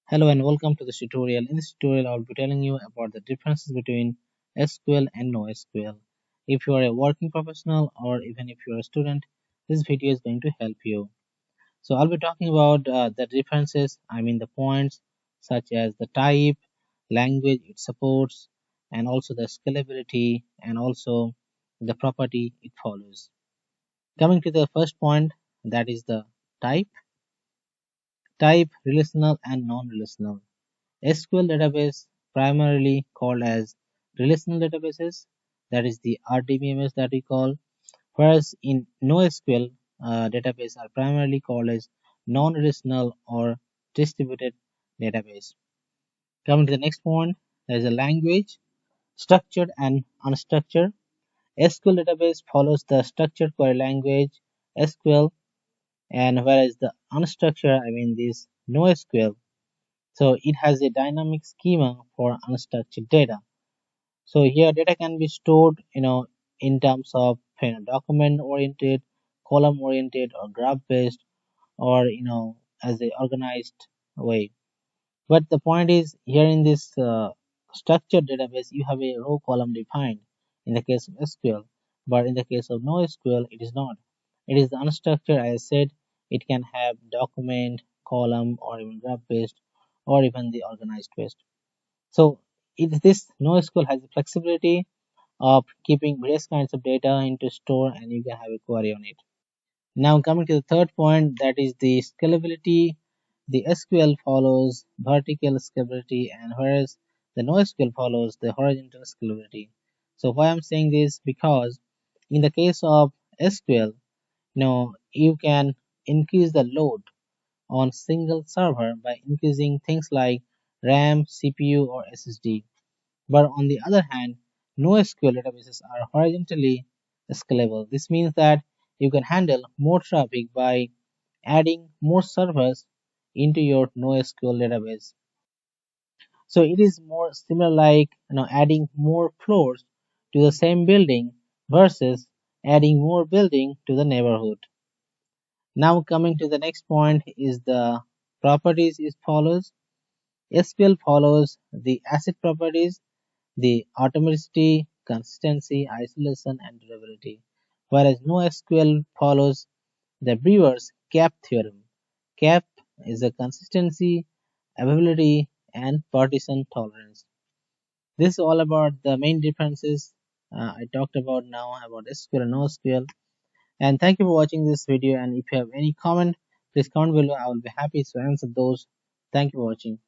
Hello and welcome to this tutorial. In this tutorial, I'll be telling you about the differences between SQL and NoSQL. If you are a working professional or even if you are a student, this video is going to help you. So I'll be talking about the differences, the points such as the type, language it supports, and also the scalability and also the property it follows. Coming to the first point, that is the type. Type, relational and non-relational. SQL database primarily called as relational databases, that is the RDBMS that we call, whereas in NoSQL database are primarily called as non-relational or distributed database. Coming to the next point, there is a language, structured and unstructured. SQL database follows the structured query language SQL, and whereas the unstructured, this NoSQL, so it has a dynamic schema for unstructured data. So here data can be stored, in terms of document oriented, column oriented, or graph based, or as a organized way. But the point is here in this structured database, you have a row column defined in the case of SQL, but in the case of NoSQL, it is not. It is unstructured. As I said, it can have document, column, or even graph based, or even the organized based. So this NoSQL has the flexibility of keeping various kinds of data into store, and you can have a query on it. Now coming to the third point, that is the scalability. The SQL follows vertical scalability, and whereas the NoSQL follows the horizontal scalability. So why I'm saying this, because in the case of SQL, you can increase the load on single server by increasing things like RAM, CPU, or SSD. But on the other hand, NoSQL databases are horizontally scalable. This means that you can handle more traffic by adding more servers into your NoSQL database. So it is more similar like adding more floors to the same building versus adding more building to the neighborhood. Now coming to the next point is the properties is follows. SQL follows the asset properties, the automaticity, consistency, isolation, and durability, whereas NoSQL follows the Brewer's cap theorem. Cap is the consistency, availability, and partition tolerance. This is all about the main differences I talked about now about SQL and NoSQL. And thank you for watching this video. And if you have any comment, please comment below. I will be happy to answer those. Thank you for watching.